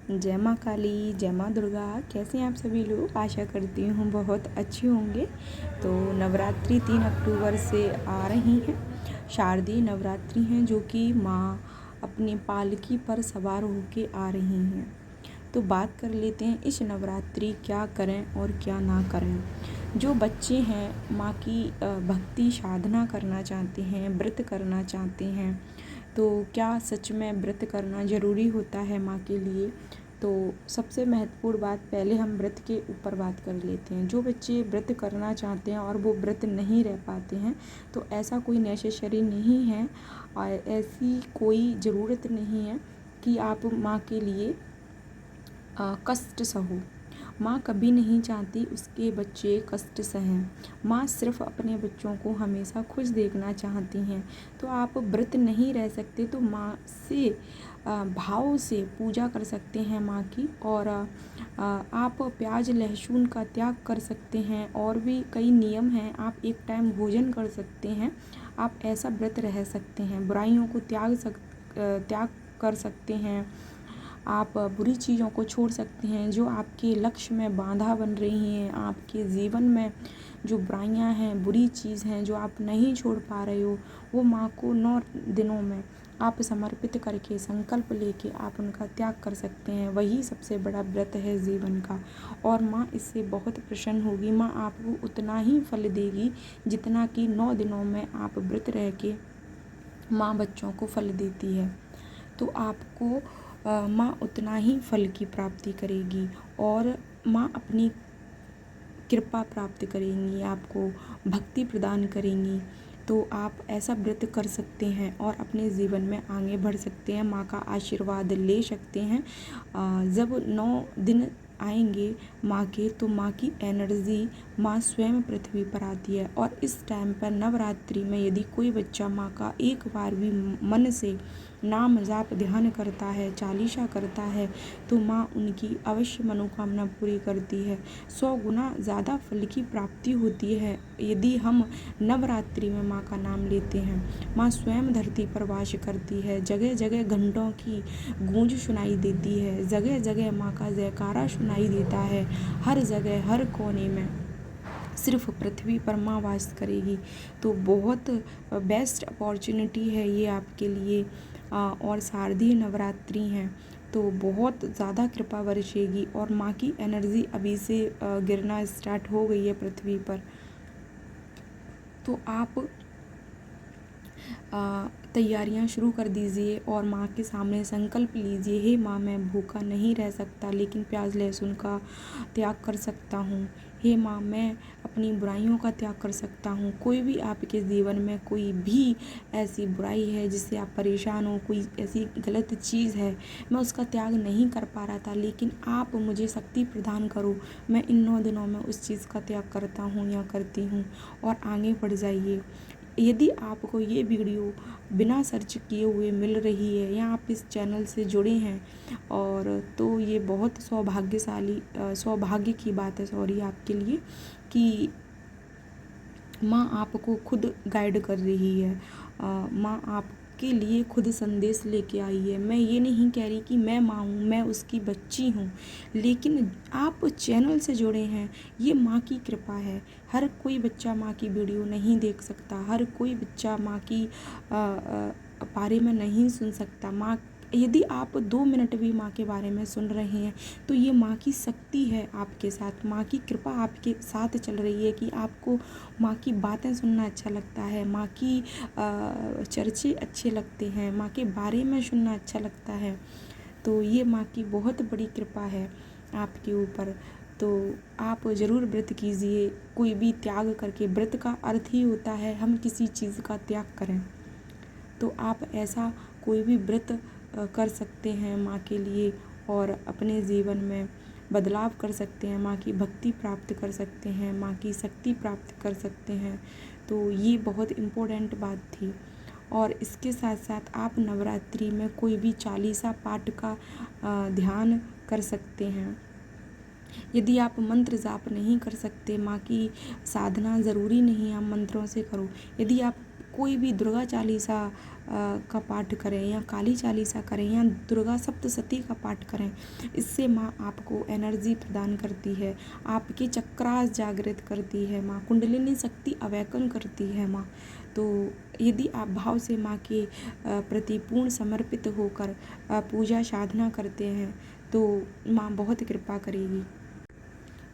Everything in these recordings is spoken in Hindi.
जय माँ काली, जय माँ दुर्गा। कैसे हैं आप सभी लोग? आशा करती हूँ बहुत अच्छे होंगे। तो नवरात्रि 3 अक्टूबर से आ रही हैं। शारदीय नवरात्रि हैं जो कि माँ अपनी पालकी पर सवार होके आ रही हैं। तो बात कर लेते हैं इस नवरात्रि क्या करें और क्या ना करें। जो बच्चे हैं माँ की भक्ति साधना करना चाहते हैं, व्रत करना चाहते हैं, तो क्या सच में व्रत करना ज़रूरी होता है माँ के लिए? तो सबसे महत्वपूर्ण बात, पहले हम व्रत के ऊपर बात कर लेते हैं। जो बच्चे व्रत करना चाहते हैं और वो व्रत नहीं रह पाते हैं, तो ऐसा कोई नेसेसरी नहीं है और ऐसी कोई ज़रूरत नहीं है कि आप माँ के लिए कष्ट सहो। माँ कभी नहीं चाहती उसके बच्चे कष्ट सहें। माँ सिर्फ़ अपने बच्चों को हमेशा खुश देखना चाहती हैं। तो आप व्रत नहीं रह सकते तो माँ से भाव से पूजा कर सकते हैं माँ की। और आप प्याज लहसुन का त्याग कर सकते हैं। और भी कई नियम हैं। आप एक टाइम भोजन कर सकते हैं। आप ऐसा व्रत रह सकते हैं। बुराइयों को त्याग कर सकते हैं। आप बुरी चीज़ों को छोड़ सकते हैं जो आपके लक्ष्य में बाधा बन रही हैं। आपके जीवन में जो बुराइयां हैं, बुरी चीज़ हैं जो आप नहीं छोड़ पा रहे हो, वो माँ को 9 दिनों में आप समर्पित करके संकल्प लेके आप उनका त्याग कर सकते हैं। वही सबसे बड़ा व्रत है जीवन का। और माँ इससे बहुत प्रसन्न होगी। माँ आपको उतना ही फल देगी जितना कि 9 दिनों में आप व्रत रह के माँ बच्चों को फल देती है। तो आपको माँ उतना ही फल की प्राप्ति करेगी और माँ अपनी कृपा प्राप्त करेंगी, आपको भक्ति प्रदान करेंगी। तो आप ऐसा व्रत कर सकते हैं और अपने जीवन में आगे बढ़ सकते हैं, माँ का आशीर्वाद ले सकते हैं। जब 9 दिन आएंगे माँ के, तो माँ की एनर्जी माँ स्वयं पृथ्वी पर आती है। और इस टाइम पर नवरात्रि में यदि कोई बच्चा माँ का एक बार भी मन से नाम जाप ध्यान करता है, चालीसा करता है, तो माँ उनकी अवश्य मनोकामना पूरी करती है। 100 गुना ज़्यादा फल की प्राप्ति होती है यदि हम नवरात्रि में माँ का नाम लेते हैं। माँ स्वयं धरती पर वास करती है। जगह जगह घंटों की गूंज सुनाई देती है। जगह जगह माँ का जयकारा सुनाई देता है। हर जगह, हर कोने में सिर्फ पृथ्वी पर माँ वास करेगी। तो बहुत बेस्ट अपॉर्चुनिटी है ये आपके लिए। और शारदीय नवरात्रि हैं तो बहुत ज़्यादा कृपा बरसेगी और माँ की एनर्जी अभी से गिरना स्टार्ट हो गई है पृथ्वी पर। तो आप तैयारियां शुरू कर दीजिए और माँ के सामने संकल्प लीजिए, हे माँ, मैं भूखा नहीं रह सकता लेकिन प्याज लहसुन का त्याग कर सकता हूँ। हे माँ, मैं अपनी बुराइयों का त्याग कर सकता हूँ। कोई भी आपके जीवन में कोई भी ऐसी बुराई है जिससे आप परेशान हो, कोई ऐसी गलत चीज़ है, मैं उसका त्याग नहीं कर पा रहा था, लेकिन आप मुझे शक्ति प्रदान करो। मैं इन 9 दिनों में उस चीज़ का त्याग करता हूँ या करती हूँ। और आगे बढ़ जाइए। यदि आपको ये वीडियो बिना सर्च किए हुए मिल रही है या आप इस चैनल से जुड़े हैं और तो ये बहुत सौभाग्य की बात है आपके लिए कि माँ आपको खुद गाइड कर रही है। माँ आपके लिए खुद संदेश लेके आई है। मैं ये नहीं कह रही कि मैं माँ हूँ, मैं उसकी बच्ची हूँ, लेकिन आप चैनल से जुड़े हैं, ये माँ की कृपा है। हर कोई बच्चा माँ की वीडियो नहीं देख सकता, हर कोई बच्चा माँ की बारे में नहीं सुन सकता। माँ, यदि आप 2 मिनट भी माँ के बारे में सुन रहे हैं तो ये माँ की शक्ति है आपके साथ, माँ की कृपा आपके साथ चल रही है कि आपको माँ की बातें सुनना अच्छा लगता है, माँ की चर्चे अच्छे लगते हैं, माँ के बारे में सुनना अच्छा लगता है। तो ये माँ की बहुत बड़ी कृपा है आपके ऊपर। तो आप ज़रूर व्रत कीजिए, कोई भी त्याग करके। व्रत का अर्थ ही होता है हम किसी चीज़ का त्याग करें। तो आप ऐसा कोई भी व्रत कर सकते हैं माँ के लिए और अपने जीवन में बदलाव कर सकते हैं, माँ की भक्ति प्राप्त कर सकते हैं, माँ की शक्ति प्राप्त कर सकते हैं। तो ये बहुत इम्पोर्टेंट बात थी। और इसके साथ साथ आप नवरात्रि में कोई भी चालीसा पाठ का ध्यान कर सकते हैं। यदि आप मंत्र जाप नहीं कर सकते, माँ की साधना ज़रूरी नहीं है आप मंत्रों से करो। यदि आप कोई भी दुर्गा चालीसा का पाठ करें या काली चालीसा करें या दुर्गा सप्तशती का पाठ करें, इससे माँ आपको एनर्जी प्रदान करती है, आपके चक्रास जागृत करती है माँ, कुंडलिनी शक्ति अवैकन करती है माँ। तो यदि आप भाव से माँ के प्रति पूर्ण समर्पित होकर पूजा साधना करते हैं तो माँ बहुत कृपा करेगी।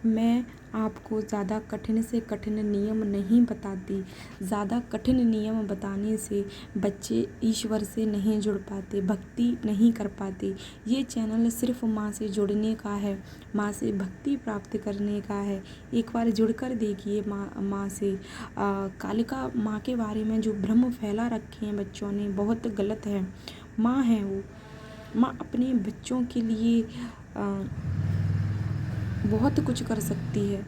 मैं आपको ज़्यादा कठिन से कठिन नियम नहीं बताती। ज़्यादा कठिन नियम बताने से बच्चे ईश्वर से नहीं जुड़ पाते, भक्ति नहीं कर पाते। ये चैनल सिर्फ माँ से जुड़ने का है, माँ से भक्ति प्राप्त करने का है। एक बार जुड़कर देखिए माँ से। कालिका माँ के बारे में जो भ्रम फैला रखे हैं बच्चों ने, बहुत गलत है। माँ है वो, माँ अपने बच्चों के लिए बहुत कुछ कर सकती है।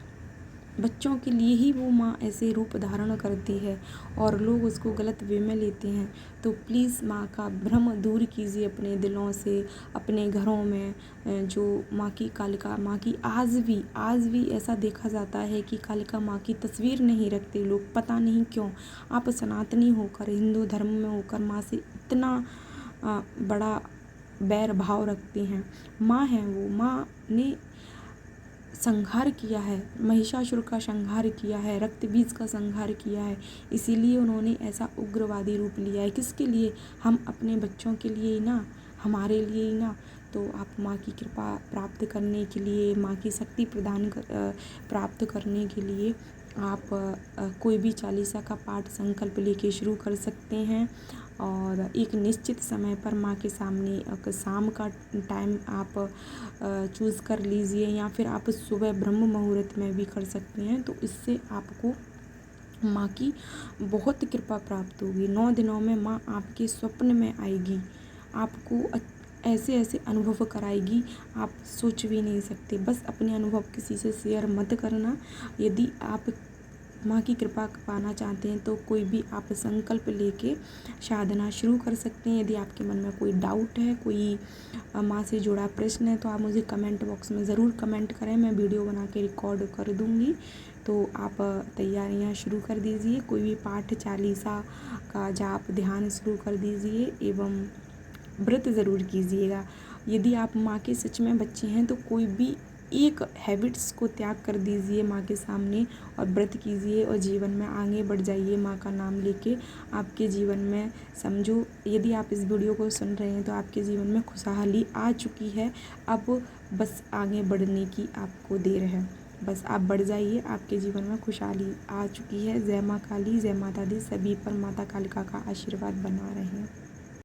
बच्चों के लिए ही वो माँ ऐसे रूप धारण करती है और लोग उसको गलत वे में लेते हैं। तो प्लीज़ माँ का भ्रम दूर कीजिए अपने दिलों से, अपने घरों में। जो माँ की कालिका माँ की आज भी ऐसा देखा जाता है कि कालिका माँ की तस्वीर नहीं रखते लोग, पता नहीं क्यों। आप सनातनी होकर, हिंदू धर्म में होकर माँ से इतना बड़ा बैर भाव रखते हैं। माँ है वो, माँ ने संहार किया है, महिषासुर का संहार किया है, रक्त बीज का संहार किया है, इसीलिए उन्होंने ऐसा उग्रवादी रूप लिया है। किसके लिए? हम अपने बच्चों के लिए ही ना, हमारे लिए ही ना। तो आप माँ की कृपा प्राप्त करने के लिए, माँ की शक्ति प्राप्त करने के लिए आप कोई भी चालीसा का पाठ संकल्प लेके शुरू कर सकते हैं और एक निश्चित समय पर माँ के सामने शाम का टाइम आप चूज़ कर लीजिए या फिर आप सुबह ब्रह्म मुहूर्त में भी कर सकते हैं। तो इससे आपको माँ की बहुत कृपा प्राप्त होगी। 9 दिनों में माँ आपके स्वप्न में आएगी, आपको ऐसे ऐसे अनुभव कराएगी आप सोच भी नहीं सकते। बस अपने अनुभव किसी से शेयर मत करना। यदि आप माँ की कृपा पाना चाहते हैं तो कोई भी आप संकल्प लेके साधना शुरू कर सकते हैं। यदि आपके मन में कोई डाउट है, कोई माँ से जुड़ा प्रश्न है तो आप मुझे कमेंट बॉक्स में ज़रूर कमेंट करें, मैं वीडियो बना के रिकॉर्ड कर दूँगी। तो आप तैयारियाँ शुरू कर दीजिए, कोई भी पाठ चालीसा का जाप ध्यान शुरू कर दीजिए एवं व्रत ज़रूर कीजिएगा। यदि आप माँ के सच में बच्चे हैं तो कोई भी एक हैबिट्स को त्याग कर दीजिए माँ के सामने और व्रत कीजिए और जीवन में आगे बढ़ जाइए। माँ का नाम लेके आपके जीवन में समझो, यदि आप इस वीडियो को सुन रहे हैं तो आपके जीवन में खुशहाली आ चुकी है। अब बस आगे बढ़ने की आपको देर है, बस आप बढ़ जाइए, आपके जीवन में खुशहाली आ चुकी है। जय माँ काली, जय माता दी, सभी पर माता कालिका का आशीर्वाद बना रहे।